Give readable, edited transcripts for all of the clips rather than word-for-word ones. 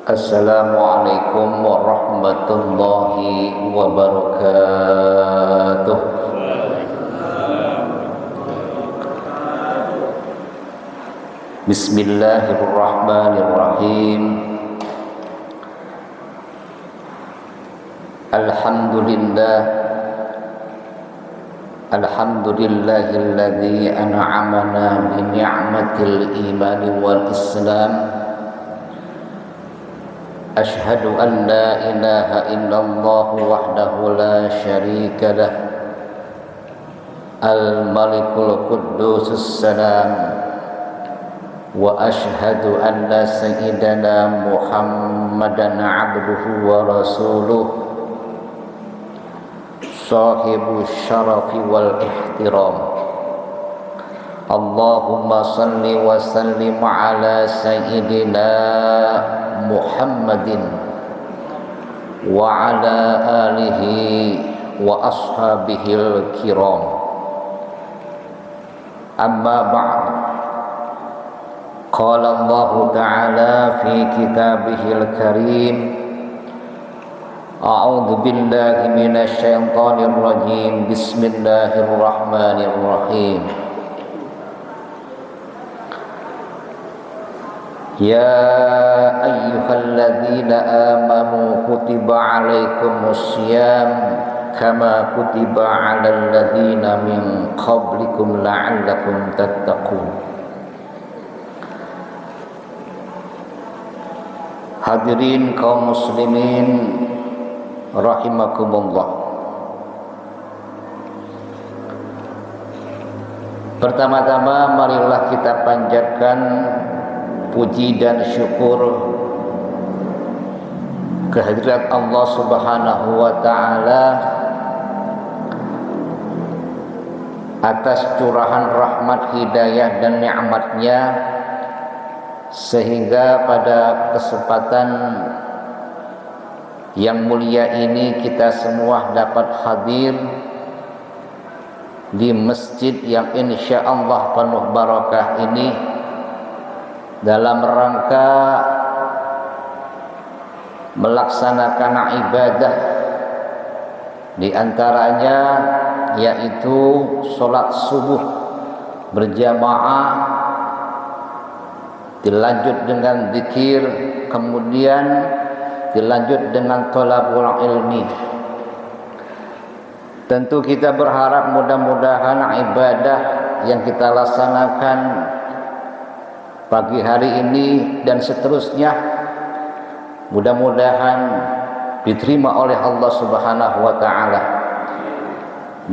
Assalamualaikum warahmatullahi wabarakatuh. Bismillahirrahmanirrahim. Alhamdulillahilladzi an'amana bi ni'matil imani wal islam. Ashhadu an la ilaha illallah wahdahu la syarika lah, al-malikul quddus salam, wa ashhadu anna sayyidana Muhammadan abduhu wa rasuluh, sahibu syarafi wal ihtiram. Allahumma salli wa sallim ala sayyidina Muhammadin wa ala alihi wa ashabihil kiram. Amma ba'd. Qala Allah ta'ala fi kitabihil karim, a'udzu billahi minasy syaithanir rajim. Bismillahirrahmanirrahim. Ya ayyuhalladzina amanu kutiba alaikumussyam kama kutiba alal ladzina min qablikum la'allakum tattaqun. Hadirin kaum muslimin rahimakumullah. Pertama-tama marilah kita panjatkan puji dan syukur kehadirat Allah Subhanahu wa ta'ala atas curahan rahmat, hidayah dan nikmatnya, sehingga pada kesempatan yang mulia ini kita semua dapat hadir di masjid yang insya Allah penuh barakah ini dalam rangka melaksanakan ibadah, di antaranya yaitu sholat subuh berjamaah, dilanjut dengan zikir, kemudian dilanjut dengan thalabul ilmi. Tentu kita berharap mudah-mudahan ibadah yang kita laksanakan pagi hari ini dan seterusnya mudah-mudahan diterima oleh Allah Subhanahu wa ta'ala,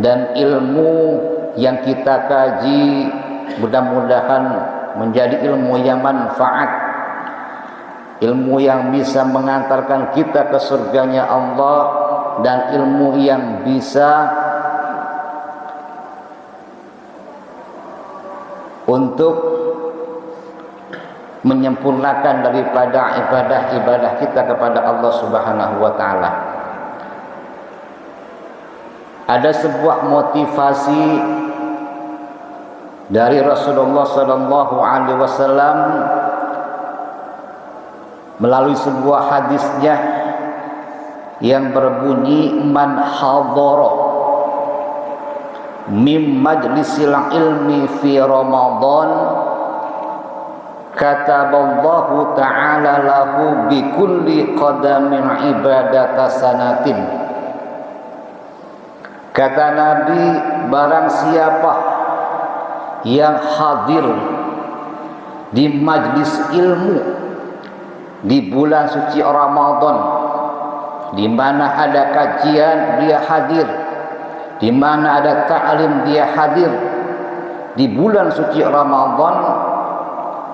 dan ilmu yang kita kaji mudah-mudahan menjadi ilmu yang manfaat, ilmu yang bisa mengantarkan kita ke surganya Allah, dan ilmu yang bisa untuk menyempurnakan daripada ibadah-ibadah kita kepada Allah Subhanahu wa ta'ala. Ada sebuah motivasi dari Rasulullah sallallahu alaihi wasallam melalui sebuah hadisnya yang berbunyi, man hadara mim majlisil ilmi fi Ramadan kataballahu ta'ala lahu bi kulli qadamin ibadata sanatin. Kata Nabi, barang siapa yang hadir di majlis ilmu di bulan suci Ramadan, di mana ada kajian dia hadir, di mana ada ta'lim dia hadir di bulan suci Ramadan,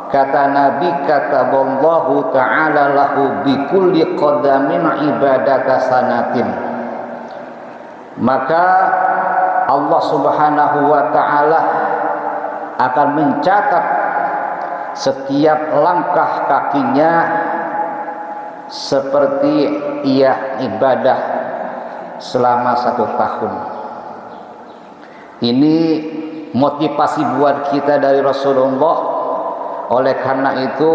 kata Nabi, kataballahu ta'ala lahu bi kulli qadamin ibadata sanatin. Maka Allah Subhanahu wa ta'ala akan mencatat setiap langkah kakinya seperti ia ibadah selama 1 tahun. Ini motivasi buat kita dari Rasulullah. Oleh karena itu,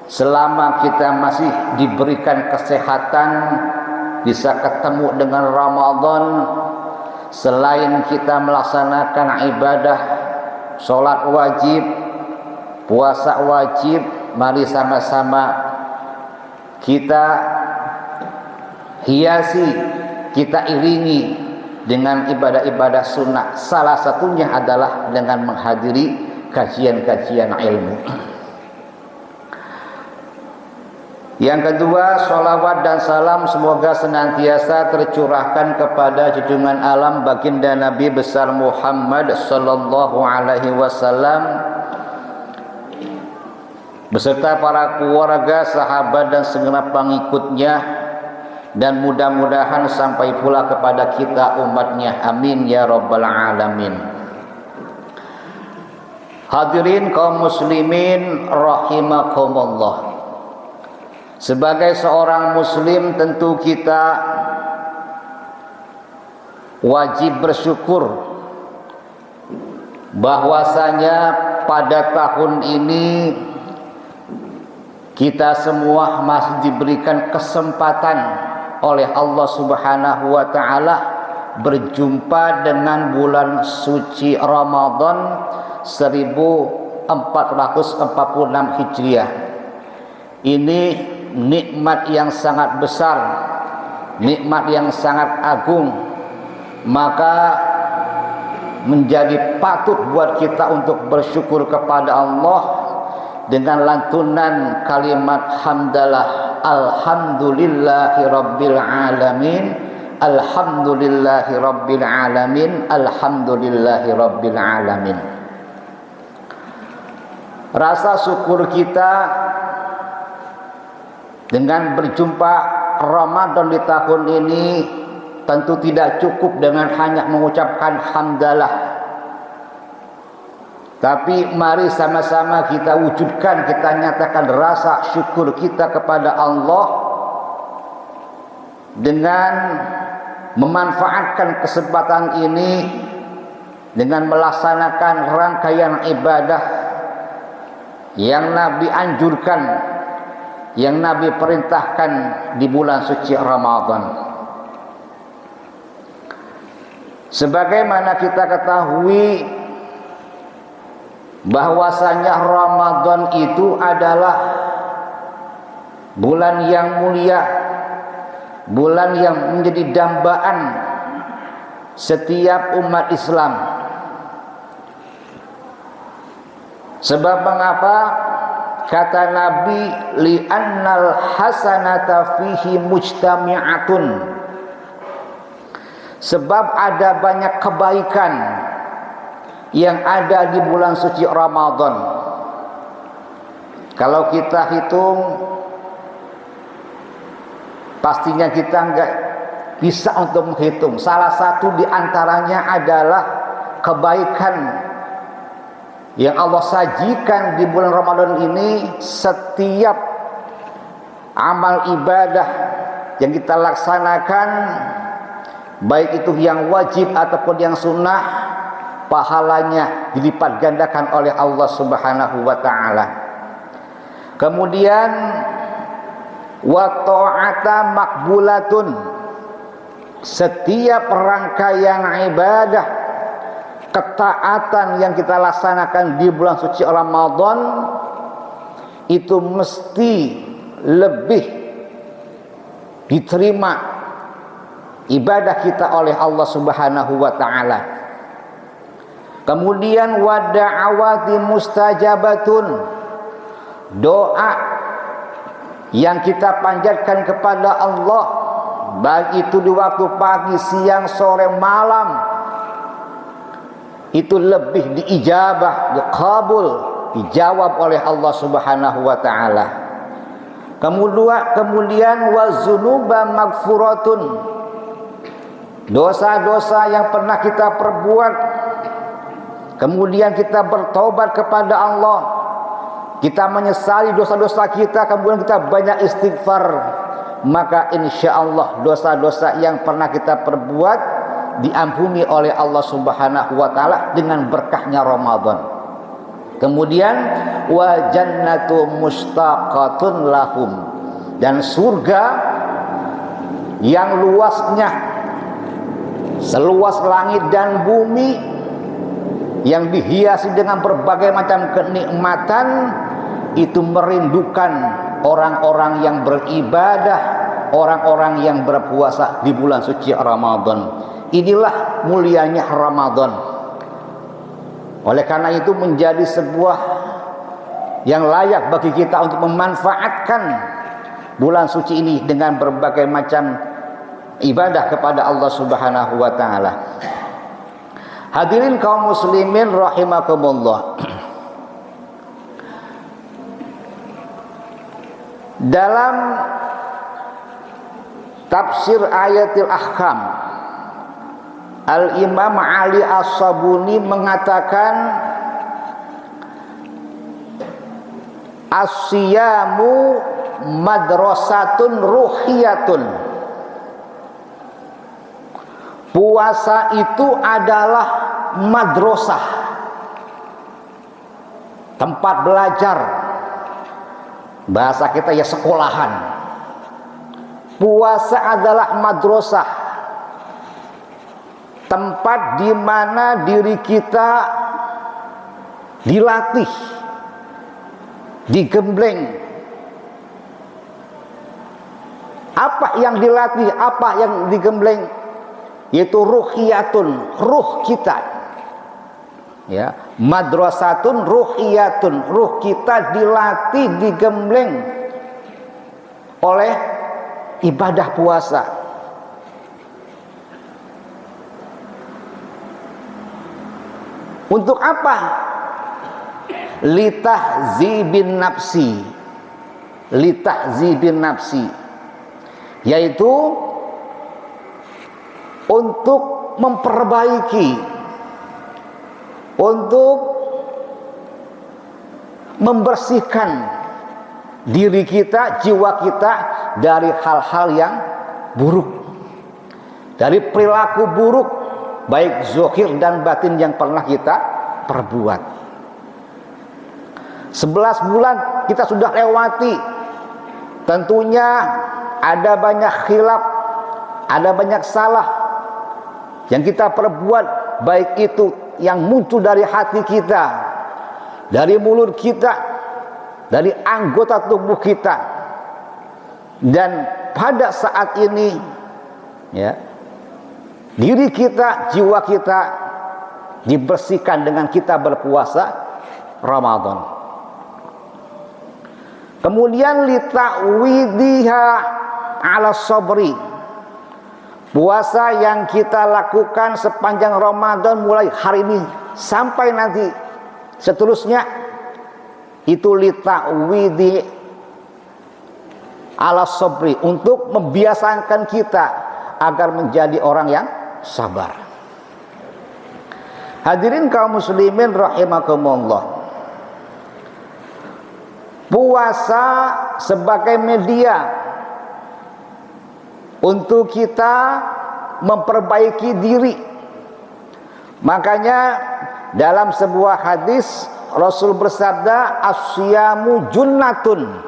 selama kita masih diberikan kesehatan, bisa ketemu dengan Ramadan, selain kita melaksanakan ibadah, sholat wajib, puasa wajib, mari sama-sama kita hiasi, kita iringi dengan ibadah-ibadah sunnah. Salah satunya adalah dengan menghadiri kajian-kajian ilmu. Yang kedua, sholawat dan salam semoga senantiasa tercurahkan kepada junjungan alam baginda Nabi besar Muhammad sallallahu alaihi wasallam beserta para keluarga, sahabat dan segenap pengikutnya, dan mudah-mudahan sampai pula kepada kita umatnya. Amin ya rabbal alamin. Hadirin kaum muslimin rahimakumullah. Sebagai seorang muslim, tentu kita wajib bersyukur bahwasanya pada tahun ini kita semua masih diberikan kesempatan oleh Allah Subhanahu wa ta'ala berjumpa dengan bulan suci Ramadan 1446 Hijriah. Ini nikmat yang sangat besar, nikmat yang sangat agung. Maka menjadi patut buat kita untuk bersyukur kepada Allah dengan lantunan kalimat hamdalah, alhamdulillahi rabbil alamin, alhamdulillahi rabbil alamin, alhamdulillahi rabbil alamin. Rasa syukur kita dengan berjumpa Ramadan di tahun ini tentu tidak cukup dengan hanya mengucapkan hamdalah, tapi mari sama-sama kita wujudkan, kita nyatakan rasa syukur kita kepada Allah dengan memanfaatkan kesempatan ini dengan melaksanakan rangkaian ibadah yang Nabi anjurkan, yang Nabi perintahkan di bulan suci Ramadan. Sebagaimana kita ketahui bahwasanya Ramadan itu adalah bulan yang mulia, bulan yang menjadi dambaan setiap umat Islam. Sebab mengapa? Kata Nabi, li'annal hasanata fihi mujtami'atun. Sebab ada banyak kebaikan yang ada di bulan suci Ramadan. Kalau kita hitung, pastinya kita enggak bisa untuk menghitung. Salah satu di antaranya adalah kebaikan yang Allah sajikan di bulan Ramadan ini. Setiap amal ibadah yang kita laksanakan, baik itu yang wajib ataupun yang sunnah, pahalanya dilipat gandakan oleh Allah Subhanahu wa ta'ala. Kemudian wa ta'ata makbulatun, setiap rangkaian ibadah, ketaatan yang kita laksanakan di bulan suci Ramadan itu mesti lebih diterima ibadah kita oleh Allah Subhanahu wa ta'ala. Kemudian wa da'awati mustajabatun, doa yang kita panjatkan kepada Allah, baik itu di waktu pagi, siang, sore, malam, itu lebih diijabah, dikabul dijawab oleh Allah Subhanahu wa taala. Kemudian wazunuba magfuratun, dosa-dosa yang pernah kita perbuat, kemudian kita bertobat kepada Allah, kita menyesali dosa-dosa kita, kemudian kita banyak istighfar, maka insya Allah dosa-dosa yang pernah kita perbuat diampuni oleh Allah Subhanahu wa taala dengan berkahnya Ramadan. Kemudian wa jannatu mustaqatun lahum, dan surga yang luasnya seluas langit dan bumi, yang dihiasi dengan berbagai macam kenikmatan, itu merindukan orang-orang yang beribadah, orang-orang yang berpuasa di bulan suci Ramadan. Inilah mulianya Ramadan. Oleh karena itu menjadi sebuah yang layak bagi kita untuk memanfaatkan bulan suci ini dengan berbagai macam ibadah kepada Allah Subhanahu wa taala. Hadirin kaum muslimin rahimakumullah. Dalam tafsir ayatil ahkam, Al-Imam Ali As-Sabuni mengatakan as-siyamu madrasatun ruhiyatun. Puasa itu adalah madrasah, tempat belajar. Bahasa kita ya sekolahan. Puasa adalah madrasah, tempat di mana diri kita dilatih, digembleng. Apa yang dilatih, apa yang digembleng? Yaitu ruhiyatun, ruh kita. Ya, madrasatun ruhiyatun, ruh kita dilatih, digembleng oleh ibadah puasa. Untuk apa? Litahzibin nafsi, litahzibin nafsi, yaitu untuk memperbaiki, untuk membersihkan diri kita, jiwa kita dari hal-hal yang buruk, dari perilaku buruk, baik zahir dan batin yang pernah kita perbuat. 11 bulan kita sudah lewati. Tentunya ada banyak khilaf, ada banyak salah yang kita perbuat, baik itu yang muncul dari hati kita, dari mulut kita, dari anggota tubuh kita. Dan pada saat ini ya, diri kita, jiwa kita dibersihkan dengan kita berpuasa Ramadan. Kemudian lita'widiha ala sabri, puasa yang kita lakukan sepanjang Ramadan mulai hari ini sampai nanti seterusnya, itu lita'widi ala sabri, untuk membiasakan kita agar menjadi orang yang sabar. Hadirin kaum muslimin rahimakumullah. Puasa sebagai media untuk kita memperbaiki diri. Makanya dalam sebuah hadis Rasul bersabda, as-siyamu junnatun,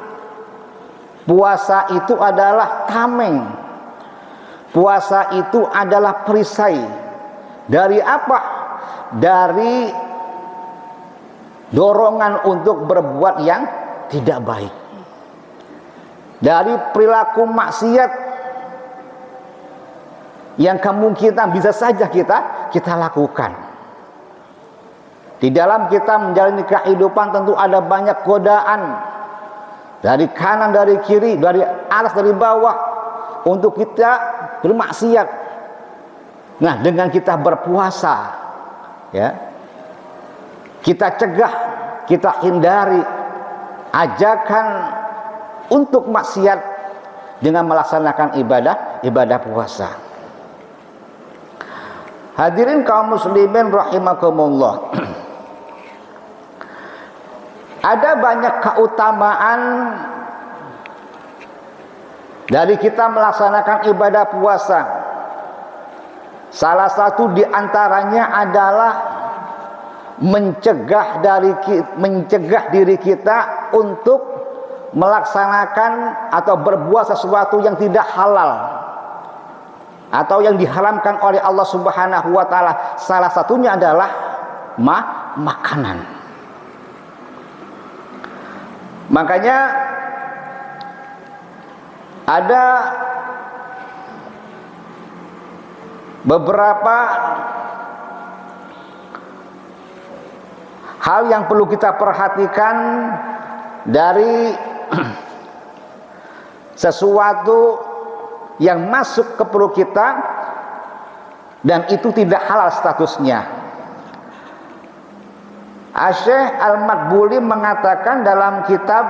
puasa itu adalah tameng, puasa itu adalah perisai. Dari apa? Dari dorongan untuk berbuat yang tidak baik, dari perilaku maksiat yang kemungkinan bisa saja kita lakukan. Di dalam kita menjalani kehidupan tentu ada banyak godaan dari kanan, dari kiri, dari atas, dari bawah untuk kita bermaksiat. Nah, dengan kita berpuasa, ya, kita cegah kita hindari ajakan untuk maksiat dengan melaksanakan ibadah puasa. Hadirin kaum muslimin rahimakumullah. Ada banyak keutamaan dari kita melaksanakan ibadah puasa. Salah satu di antaranya adalah mencegah diri kita untuk melaksanakan atau berbuat sesuatu yang tidak halal atau yang diharamkan oleh Allah Subhanahu wa taala. Salah satunya adalah makanan. Makanya ada beberapa hal yang perlu kita perhatikan dari sesuatu yang masuk ke perut kita dan itu tidak halal statusnya. Syekh Al-Madbuli mengatakan dalam kitab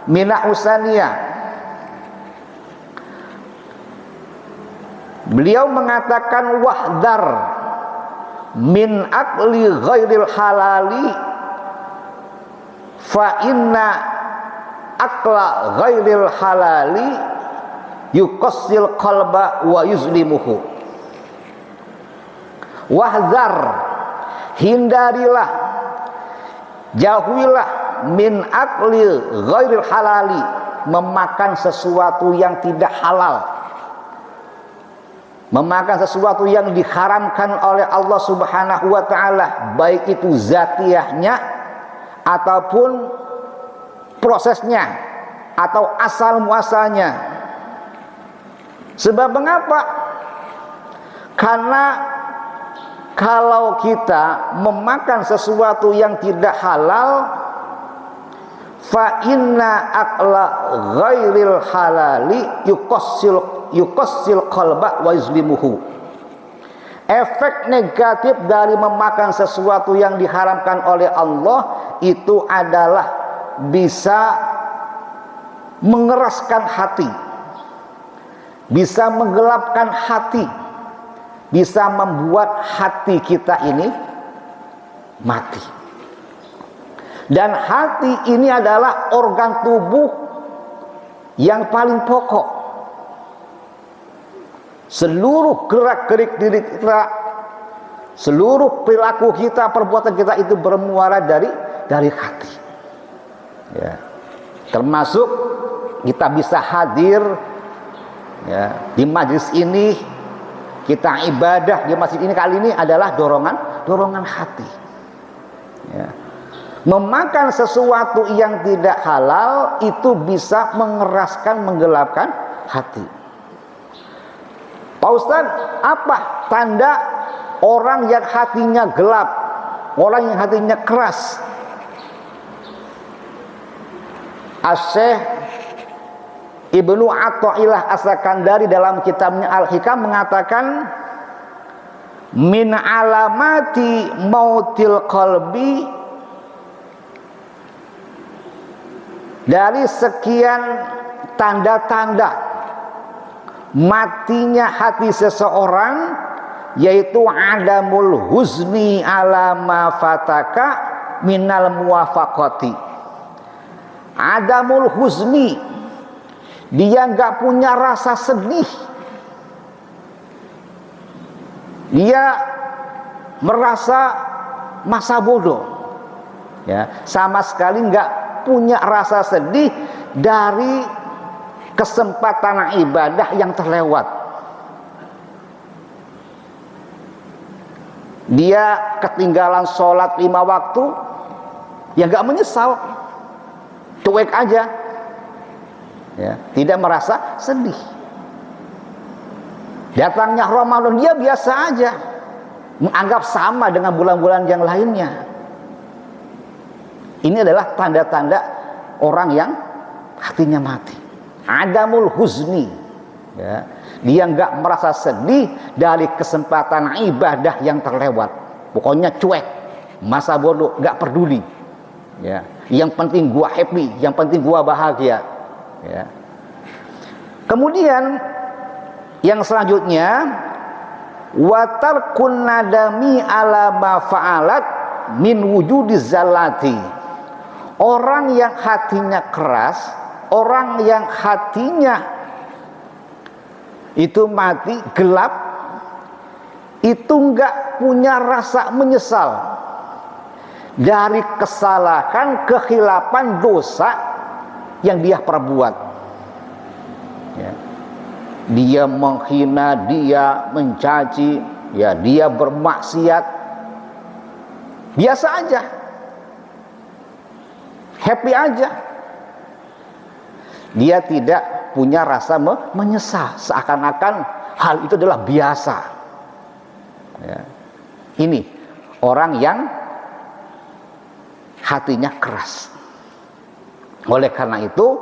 Minah Usaniyah, beliau mengatakan wahdar min akli ghairil halali fa inna akla ghairil halali yuqassil qalba wa yuzlimuhu. Wahdar, hindarilah, jauhilah min akli ghairil halali, memakan sesuatu yang tidak halal, memakan sesuatu yang diharamkan oleh Allah Subhanahu wa taala, baik itu zatiyahnya ataupun prosesnya atau asal muasalnya. Sebab mengapa? Karena kalau kita memakan sesuatu yang tidak halal, fa inna aqla ghairil halali yuqassil qalba wa yuzlimuhu. Efek negatif dari memakan sesuatu yang diharamkan oleh Allah itu adalah bisa mengeraskan hati, bisa menggelapkan hati, bisa membuat hati kita ini mati. Dan hati ini adalah organ tubuh yang paling pokok. Seluruh gerak-gerik diri kita, seluruh perilaku kita, perbuatan kita itu bermuara dari hati. Ya. Termasuk kita bisa hadir ya, di majlis ini, kita ibadah di masjid ini kali ini adalah dorongan hati. Ya. Memakan sesuatu yang tidak halal itu bisa mengeraskan, menggelapkan hati. Pak Ustadz, apa tanda orang yang hatinya gelap, orang yang hatinya keras? Syekh Ibnu Athaillah As-Sakandari dalam kitabnya Al-Hikam mengatakan, min alamati mautil qalbi, dari sekian tanda-tanda matinya hati seseorang, yaitu adamul huzni ala ma fataka minal muwafaqati. Adamul huzni, dia nggak punya rasa sedih, dia merasa masa bodoh, ya, sama sekali nggak punya rasa sedih dari kesempatan ibadah yang terlewat. Dia ketinggalan sholat 5 waktu, ya nggak menyesal, cuek aja, ya, tidak merasa sedih. Datangnya Ramadan dia biasa aja, menganggap sama dengan bulan-bulan yang lainnya. Ini adalah tanda-tanda orang yang hatinya mati. Adamul huzni, ya, dia nggak merasa sedih dari kesempatan ibadah yang terlewat. Pokoknya cuek, masa bodoh, nggak peduli. Ya, yang penting gua happy, yang penting gua bahagia. Ya. Kemudian yang selanjutnya, wa tarkun nadami ala ma fa'alat min wujudiz zalati. Orang yang hatinya keras, orang yang hatinya itu mati, gelap, itu enggak punya rasa menyesal dari kesalahan, kehilapan, dosa yang dia perbuat. Ya. Dia menghina, dia mencaci, ya, dia bermaksiat, biasa aja, happy aja. Dia tidak punya rasa menyesal, seakan-akan hal itu adalah biasa. Ya. Ini orang yang hatinya keras. Oleh karena itu,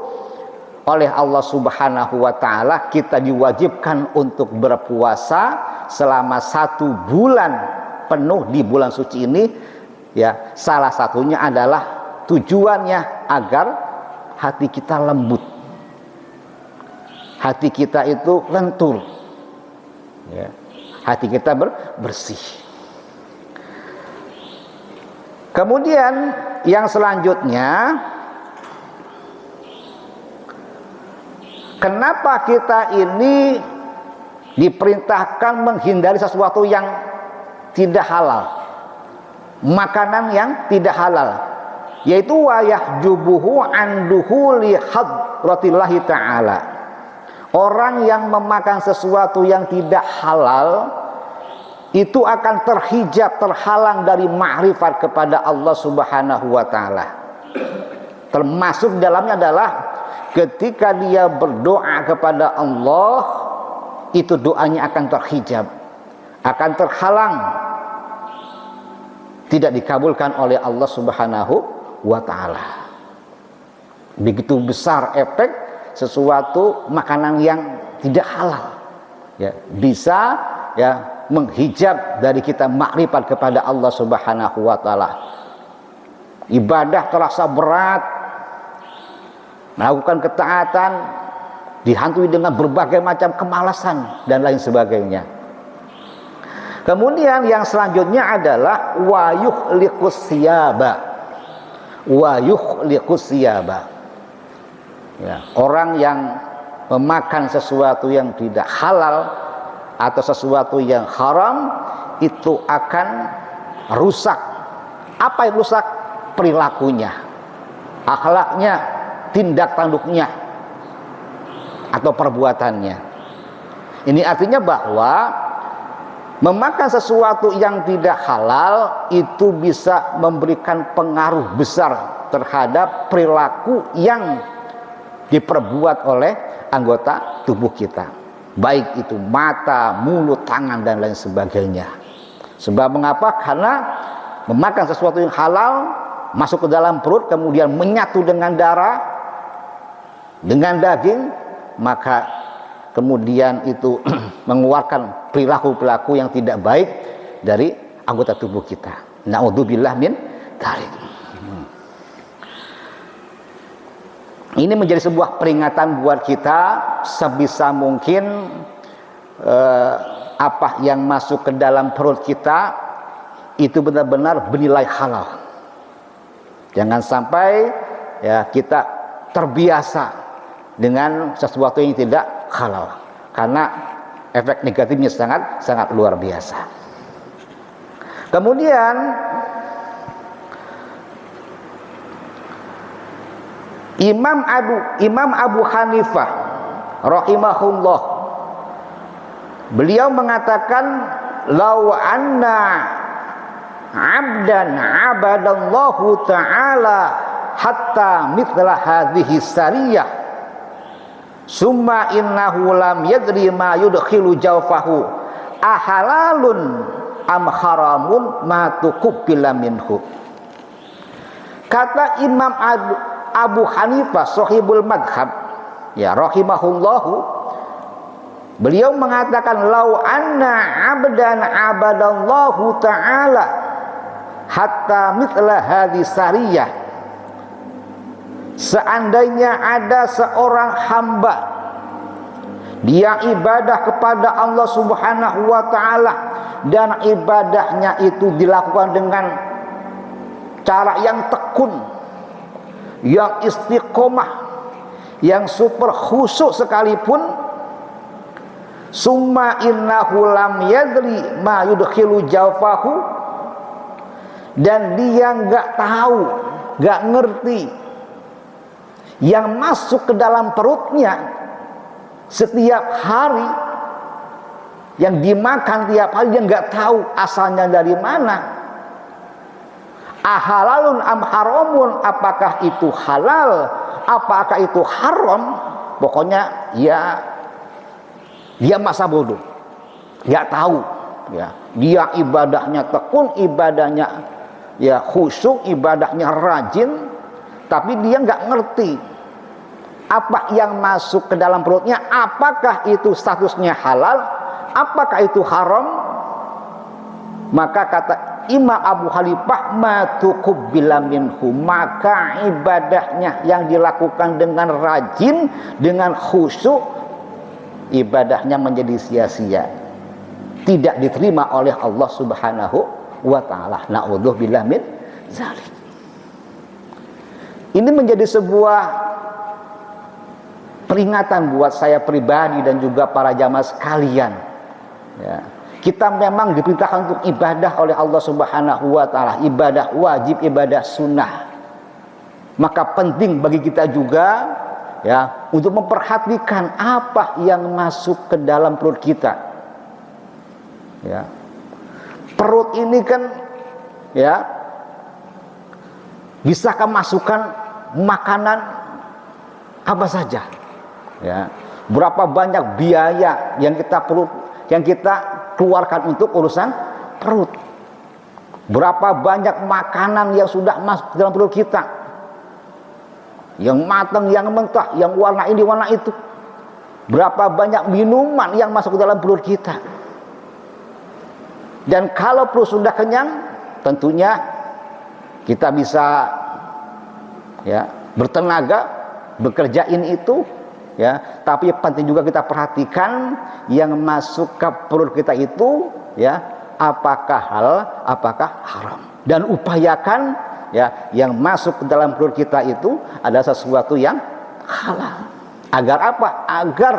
oleh Allah Subhanahu wa ta'ala kita diwajibkan untuk berpuasa selama 1 bulan penuh di bulan suci ini. Ya, salah satunya adalah tujuannya agar hati kita lembut, hati kita itu lentur, ya, hati kita bersih. Kemudian yang selanjutnya, kenapa kita ini diperintahkan menghindari sesuatu yang tidak halal, makanan yang tidak halal, yaitu wa yahjubuhu an duhuli hadratillahi ta'ala. Orang yang memakan sesuatu yang tidak halal itu akan terhijab, terhalang dari ma'rifat kepada Allah Subhanahu wa ta'ala. Termasuk dalamnya adalah ketika dia berdoa kepada Allah, itu doanya akan terhijab, akan terhalang, tidak dikabulkan oleh Allah Subhanahu wa ta'ala. Begitu besar efek sesuatu makanan yang tidak halal, ya, bisa, ya, menghijab dari kita makrifat kepada Allah Subhanahu wa ta'ala. Ibadah terasa berat, melakukan ketaatan dihantui dengan berbagai macam kemalasan dan lain sebagainya. Kemudian yang selanjutnya adalah wa yuhliqus siyaba. Wa yuhliqus siyaba. Ya, orang yang memakan sesuatu yang tidak halal atau sesuatu yang haram itu akan rusak. Apa yang rusak? Perilakunya, akhlaknya, tindak tanduknya, atau perbuatannya. Ini artinya bahwa memakan sesuatu yang tidak halal itu bisa memberikan pengaruh besar terhadap perilaku yang diperbuat oleh anggota tubuh kita, baik itu mata, mulut, tangan, dan lain sebagainya. Sebab mengapa? Karena memakan sesuatu yang halal masuk ke dalam perut, kemudian menyatu dengan darah, dengan daging, maka kemudian itu mengeluarkan perilaku-perilaku yang tidak baik dari anggota tubuh kita. Na'udzubillah min dzalik. Ini menjadi sebuah peringatan buat kita, sebisa mungkin apa yang masuk ke dalam perut kita itu benar-benar bernilai halal. Jangan sampai, ya, kita terbiasa dengan sesuatu yang tidak halal, karena efek negatifnya sangat luar biasa. Kemudian Imam Abu Hanifah rahimahullah, beliau mengatakan, lau anna abdan abadallahu ta'ala hatta mithla hadhihi sariyah summa innahu lam yadri ma yudkhilu jawfahu ahalalun am haramun ma tuqbila minhu. Kata Imam Abu Hanifah sahibul madhab, ya, rahimahullahu, beliau mengatakan, lau anna abdan abadallahu ta'ala hatta mithla hadhi sariyah, seandainya ada seorang hamba dia ibadah kepada Allah Subhanahu wa ta'ala dan ibadahnya itu dilakukan dengan cara yang tekun, yang istiqomah, yang super khusyuk sekalipun, summa innahu lam yadri ma yudkhilu jawfahu, dan dia nggak tahu, nggak ngerti yang masuk ke dalam perutnya setiap hari, yang dimakan tiap hari, dia nggak tahu asalnya dari mana. Ahalalun am haramun, apakah itu halal, apakah itu haram, pokoknya ya dia masa bodoh, nggak tahu. Ya, dia ibadahnya tekun, ibadahnya ya khusyuk, ibadahnya rajin, tapi dia nggak ngerti apa yang masuk ke dalam perutnya, apakah itu statusnya halal, apakah itu haram. Maka kata Imam Abu Hanifah, ma tuqbila minhu, maka ibadahnya yang dilakukan dengan rajin, dengan khusyuk, ibadahnya menjadi sia-sia, tidak diterima oleh Allah Subhanahu wa ta'ala. Na'udzubillah min dzalik. Ini menjadi sebuah peringatan buat saya pribadi dan juga para jamaah sekalian. Ya, kita memang diperintahkan untuk ibadah oleh Allah Subhanahu wa ta'ala, ibadah wajib, ibadah sunnah. Maka penting bagi kita juga ya untuk memperhatikan apa yang masuk ke dalam perut kita. Ya, perut ini kan ya bisakah masukkan makanan apa saja. Ya, berapa banyak biaya yang kita keluarkan untuk urusan perut. Berapa banyak makanan yang sudah masuk dalam perut kita, yang matang, yang mentah, yang warna ini, warna itu. Berapa banyak minuman yang masuk ke dalam perut kita. Dan kalau perut sudah kenyang, tentunya kita bisa ya bertenaga bekerjain itu. Ya, tapi penting juga kita perhatikan yang masuk ke perut kita itu ya, apakah halal, apakah haram, dan upayakan ya yang masuk ke dalam perut kita itu adalah sesuatu yang halal. Agar apa? Agar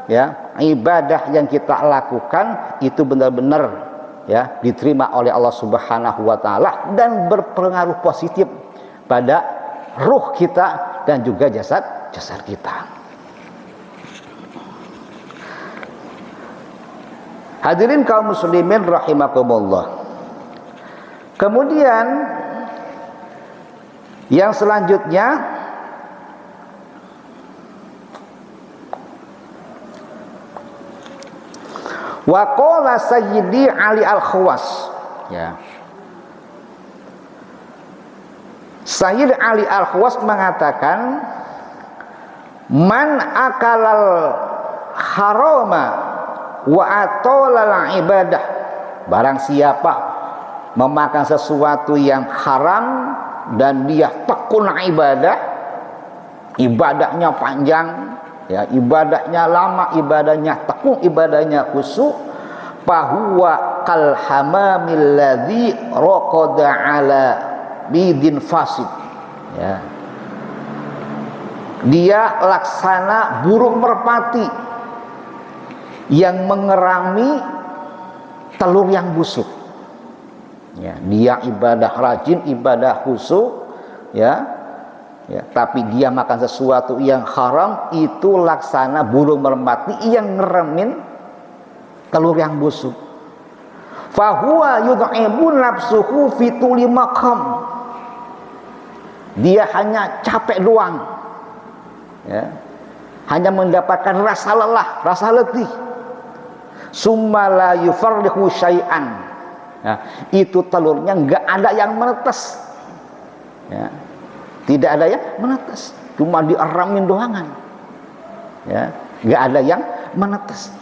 ya ibadah yang kita lakukan itu benar-benar ya diterima oleh Allah Subhanahu wa ta'ala dan berpengaruh positif pada ruh kita dan juga jasad kita. Hadirin kaum muslimin rahimakumullah. Kemudian yang selanjutnya wa qala sayyidi Ali Al-Khawas, ya. Sayyid Ali Al-Khawas mengatakan, man akalal harama wa atolal ibadah, barang siapa memakan sesuatu yang haram dan dia tekun ibadah, ibadahnya panjang ya, ibadahnya lama, ibadahnya tekun, ibadahnya khusyuk, fahuwa kal hamamil ladzi raqada ala bidin fasid, ya, dia laksana burung merpati yang mengerami telur yang busuk. Ya, dia ibadah rajin, ibadah khusyuk, ya, tapi dia makan sesuatu yang haram, itu laksana burung merpati yang ngeremin telur yang busuk. Fahuwa yud'ibu nafsuhu fi tuli maqam, dia hanya capek doang, ya, hanya mendapatkan rasa lelah, rasa letih. Summa la yufarrihu syai'an, ya, itu telurnya nggak ada yang menetes, ya, tidak ada yang menetes, cuma dieramin doangan, ya, nggak ada yang menetes,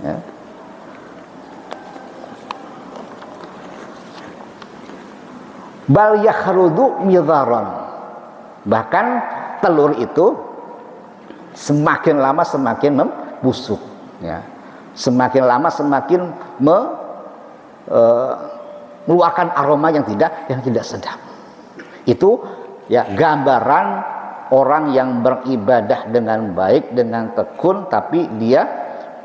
ya. Bal yakhrudu midharan, Bahkan telur itu semakin lama semakin membusuk, ya. Semakin lama semakin mengeluarkan aroma yang tidak sedap. Itu ya gambaran orang yang beribadah dengan baik, dengan tekun, tapi dia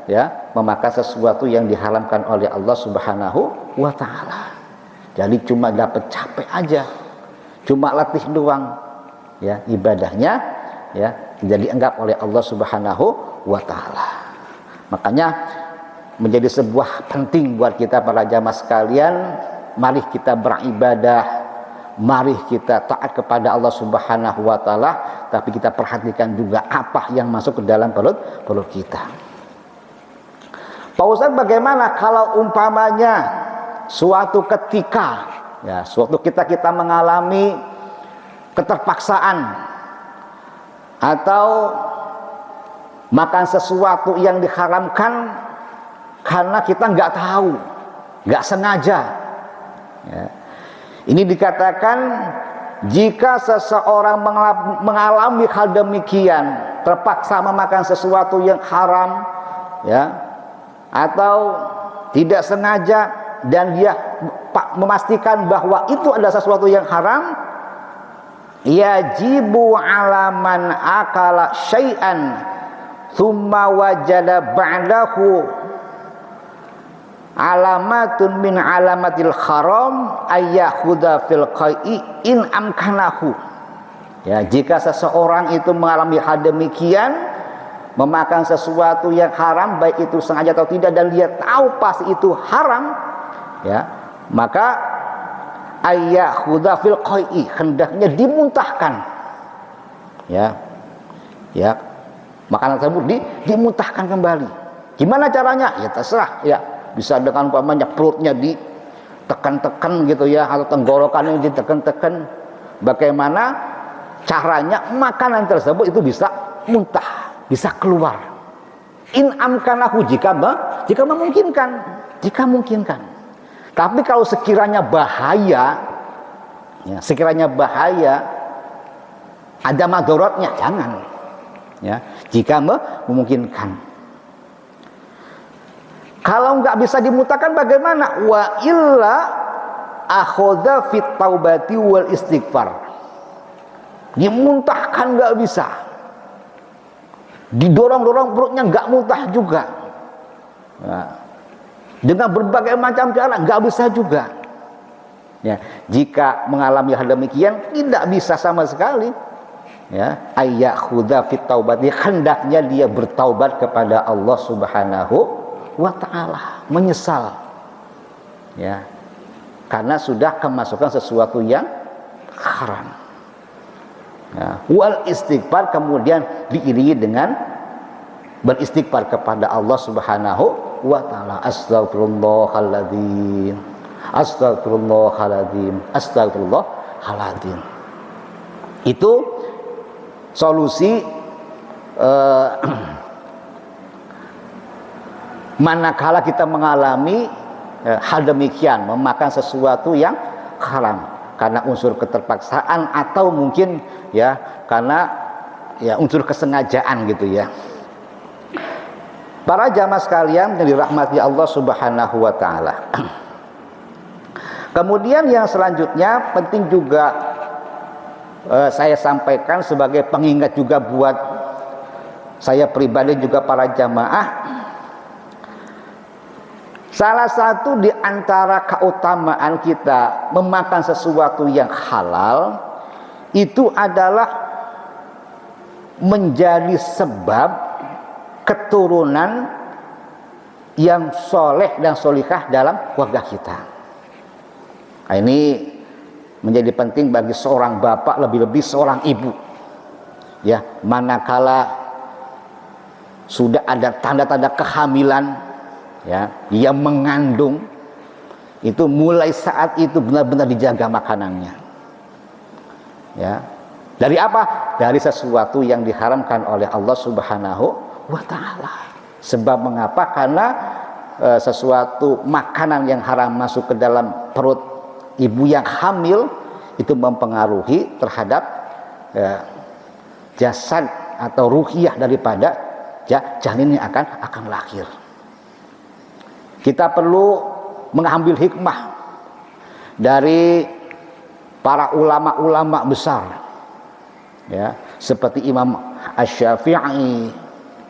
ya memakan sesuatu yang diharamkan oleh Allah Subhanahu wa taala. Jadi cuma dapat capek aja, cuma latih doang, ya ibadahnya ya tidak dianggap oleh Allah Subhanahu wa taala. Makanya menjadi sebuah penting buat kita para jamaah sekalian, mari kita beribadah, mari kita taat kepada Allah Subhanahu wa taala, tapi kita perhatikan juga apa yang masuk ke dalam perut kita. Pak Ustadz, bagaimana kalau umpamanya suatu ketika ya suatu kita mengalami keterpaksaan atau makan sesuatu yang diharamkan karena kita nggak tahu, nggak sengaja, ya. Ini dikatakan jika seseorang mengalami hal demikian, terpaksa memakan sesuatu yang haram, ya, atau tidak sengaja dan dia memastikan bahwa itu adalah sesuatu yang haram, yajibu alaman akala syai'an thumma wajada ba'dahu alamatun min alamatil haram ayyakhudha fil qai'i in amkanahu. Ya, jika seseorang itu mengalami hal demikian, memakan sesuatu yang haram baik itu sengaja atau tidak, dan dia tahu pasti itu haram, ya, maka ayyakhudha fil qai'i, hendaknya dimuntahkan, ya makanan tersebut dimuntahkan kembali. Gimana caranya? Ya terserah, ya bisa dengan umpamanya perutnya ditekan-tekan gitu ya, atau tenggorokannya ditekan-tekan. Bagaimana caranya makanan tersebut itu bisa muntah, bisa keluar. In amkanahu, jika memungkinkan. Tapi kalau sekiranya bahaya, ya, ada madaratnya, jangan. Ya, jika memungkinkan. Kalau nggak bisa dimutakan bagaimana? Wa illa akhadha fit taubati wal istighfar. Dimuntahkan nggak bisa. Didorong-dorong perutnya nggak muntah juga. Nah, dengan berbagai macam cara nggak bisa juga. Ya, jika mengalami hal demikian tidak bisa sama sekali. Ya, ayyakhudha fit taubati, hendaknya dia bertaubat kepada Allah Subhanahu wa ta'ala, menyesal, ya, karena sudah kemasukan sesuatu yang haram, ya. Wal istighfar, kemudian diiringi dengan beristighfar kepada Allah Subhanahu wa ta'ala. Astagfirullahaladzim, astagfirullahaladzim, astagfirullahaladzim. Itu solusi manakala kita mengalami hal demikian, memakan sesuatu yang haram karena unsur keterpaksaan atau mungkin ya karena ya unsur kesengajaan gitu ya. Para jamaah sekalian yang dirahmati Allah Subhanahu wa taala. Kemudian yang selanjutnya penting juga saya sampaikan sebagai pengingat juga buat saya pribadi juga para jamaah. Salah satu di antara keutamaan kita memakan sesuatu yang halal itu adalah menjadi sebab keturunan yang soleh dan solihah dalam keluarga kita. Nah, ini menjadi penting bagi seorang bapak, lebih-lebih seorang ibu, ya, manakala sudah ada tanda-tanda kehamilan, ya, dia mengandung, itu mulai saat itu benar-benar dijaga makanannya, ya. Dari apa? Dari sesuatu yang diharamkan oleh Allah Subhanahu wa ta'ala. Sebab mengapa? Karena sesuatu makanan yang haram masuk ke dalam perut ibu yang hamil itu mempengaruhi terhadap jasad atau ruhiyah daripada janin yang akan lahir. Kita perlu mengambil hikmah dari para ulama-ulama besar, ya, seperti Imam Asy-Syafi'i,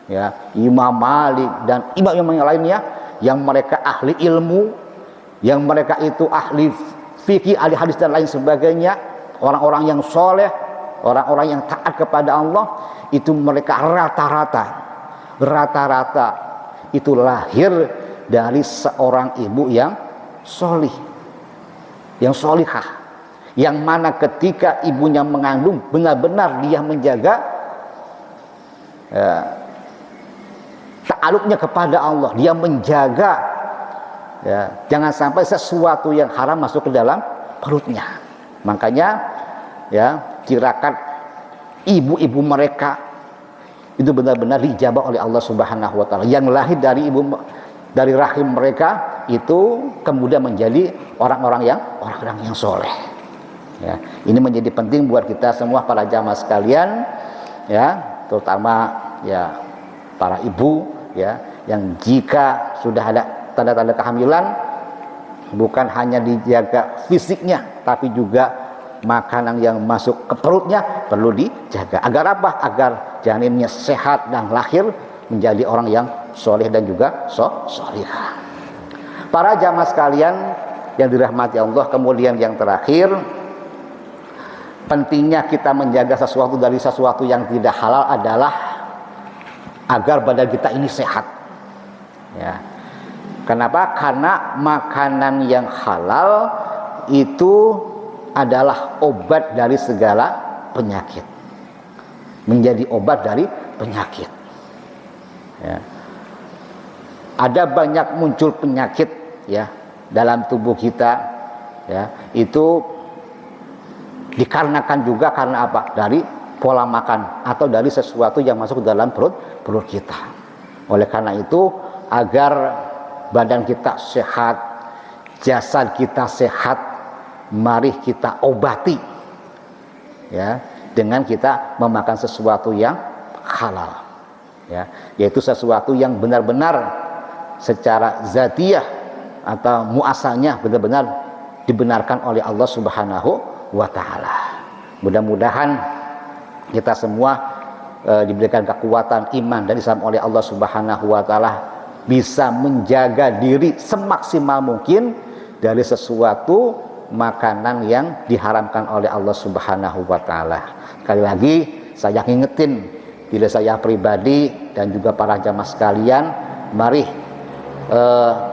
ya, Imam Malik dan imam-imam yang lainnya, yang mereka ahli ilmu, yang mereka itu ahli fikih, ahli hadis dan lain sebagainya, orang-orang yang soleh, orang-orang yang taat kepada Allah, itu mereka rata-rata itu lahir dari seorang ibu yang solih, yang solihah, yang mana ketika ibunya mengandung benar-benar dia menjaga ta'aluknya kepada Allah, dia menjaga, ya, jangan sampai sesuatu yang haram masuk ke dalam perutnya. Makanya, ya, tirakat ibu-ibu mereka itu benar-benar dijabah oleh Allah Subhanahu wa taala. Yang lahir dari rahim mereka itu kemudian menjadi orang-orang yang soleh. Ya, ini menjadi penting buat kita semua para jamaah sekalian, ya, terutama ya para ibu, ya, yang jika sudah ada tanda-tanda kehamilan, bukan hanya dijaga fisiknya, tapi juga makanan yang masuk ke perutnya perlu dijaga. Agar apa? Agar janinnya sehat dan lahir menjadi orang yang soleh dan juga solihah. Para jamaah sekalian yang dirahmati Allah, kemudian yang terakhir, pentingnya kita menjaga sesuatu dari sesuatu yang tidak halal adalah agar badan kita ini sehat. Ya. Kenapa? Karena makanan yang halal itu adalah obat dari segala penyakit. Menjadi obat dari penyakit. Ya. Ada banyak muncul penyakit, ya, dalam tubuh kita, ya, itu dikarenakan juga karena apa? Dari pola makan atau dari sesuatu yang masuk ke dalam perut kita. Oleh karena itu, agar badan kita sehat, jasad kita sehat, mari kita obati, ya, dengan kita memakan sesuatu yang halal, ya, yaitu sesuatu yang benar-benar secara zatiyah atau muasalnya benar-benar dibenarkan oleh Allah Subhanahu wa taala. Mudah-mudahan kita semua diberikan kekuatan iman dan Islam oleh Allah Subhanahu wa taala, bisa menjaga diri semaksimal mungkin dari sesuatu makanan yang diharamkan oleh Allah Subhanahu wa taala. Sekali lagi saya ngingetin diri saya pribadi dan juga para jamaah sekalian, mari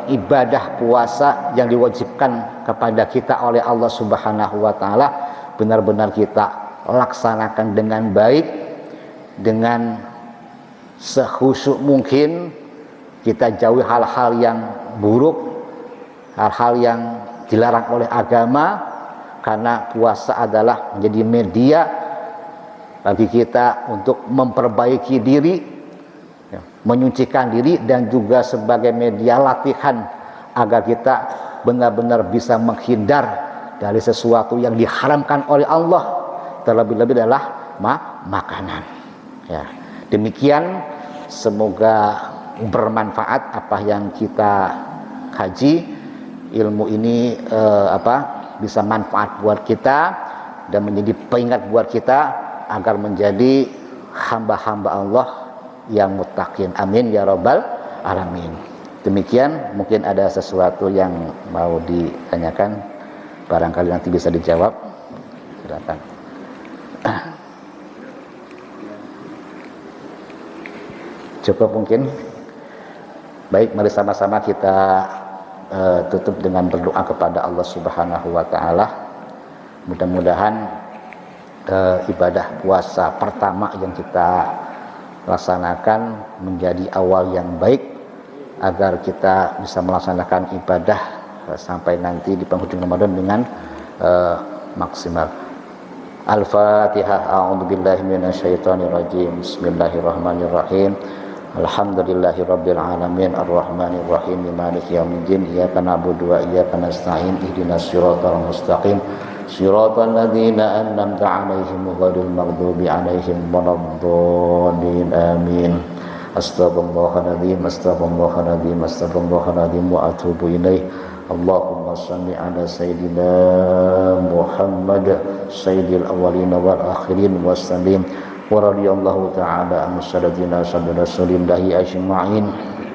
ibadah puasa yang diwajibkan kepada kita oleh Allah Subhanahu wa taala benar-benar kita laksanakan dengan baik, dengan sekhusyuk mungkin. Kita jauhi hal-hal yang buruk, hal-hal yang dilarang oleh agama, karena puasa adalah menjadi media bagi kita untuk memperbaiki diri, menyucikan diri, dan juga sebagai media latihan agar kita benar-benar bisa menghindar dari sesuatu yang diharamkan oleh Allah, terlebih-lebih adalah makanan. Ya, demikian, semoga bermanfaat apa yang kita kaji. Ilmu ini bisa manfaat buat kita dan menjadi pengingat buat kita agar menjadi hamba-hamba Allah yang muttaqin. Amin ya rabbal alamin. Demikian, mungkin ada sesuatu yang mau ditanyakan, barangkali nanti bisa dijawab. Silakan. Cukup mungkin. Baik, mari sama-sama kita tutup dengan berdoa kepada Allah Subhanahu wa taala. Mudah-mudahan ibadah puasa pertama yang kita laksanakan menjadi awal yang baik agar kita bisa melaksanakan ibadah sampai nanti di penghujung Ramadan dengan maksimal. Al-Fatihah. A'udzubillahi minasyaitonirrajim. Bismillahirrahmanirrahim. Alhamdulillahirabbil alamin arrahmanir rahim maliki yaumiddin iyyaka na'budu wa iyyaka nasta'in ihdinas siratal mustaqim Shiratal ladzina an'amta 'alaihim ghairil maghdubi 'alaihim waladdallin. Amin. Astaghfirullahaladzim, astaghfirullahaladzim, astaghfirullahaladzim wa atubu ilaih. Allahumma salli ala sayyidina Muhammad sayyidil awwalin wal akhirin wa sallim wa radiyallahu ta'ala an sayyidina rasulillahi ajma'in.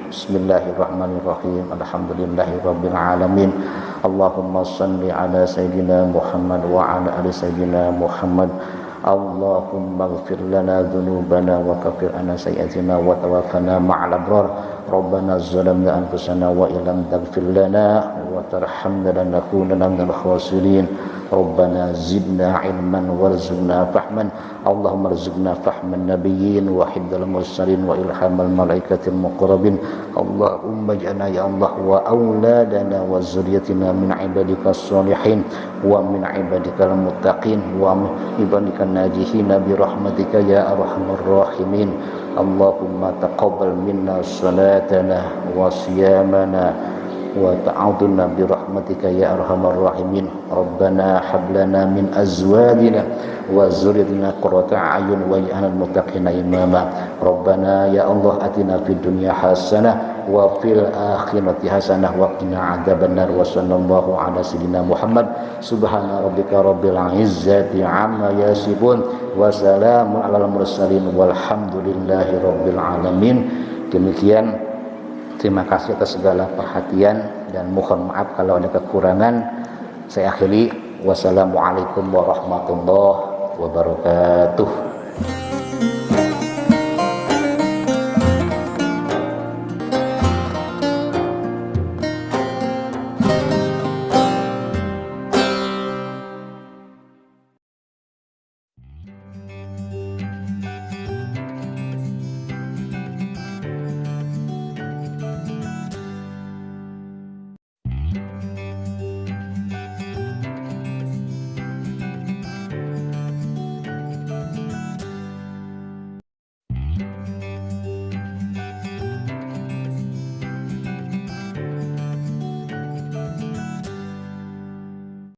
Bismillahirrahmanirrahim. Alhamdulillahi rabbil alamin. Allahumma salli ala sayyidina Muhammad wa ala ali sayyidina Muhammad. Allahumma ighfir lana dhunubana wa kaffir anna sayyi'atina wa tawaffana ma'al abrar. Rabbana zalamna anfusana wa illam taghfir lana wa tarhamna lanakunanna minal khasirin. Rabbana zidna ilman warzuqna fahman. Allahumma rzuqna fahman nabiyyin wa hifdzal mursalin wa ilhamal malaikatil muqarrabin. Allahumma ij'alna ya Allah wa auladana wa zurriyyatina min ibadikas sholihin wa min ibadikal muttaqin wa min ibadikal najihin bi rahmatika ya arhamar rahimin. Allahumma taqabbal minna salatana wa siyamana wa ta'awudna bi rahmatika ya arhamar rahimin. Rabbana hab lana min azwajina wa dzurriyyatina qurrata a'yun waj'alna lil muttaqina imama. Rabbana ya Allah atina fid dunya hasanah wa fil akhirati hasanah wa qina adzabannar. Wa sallallahu ala sayyidina Muhammad. Subhana rabbika rabbil izzati amma yasifun wa salamun alal mursalin walhamdulillahi rabbil alamin. Demikian, terima kasih atas segala perhatian dan mohon maaf kalau ada kekurangan. Saya akhiri, wassalamualaikum warahmatullahi wabarakatuh.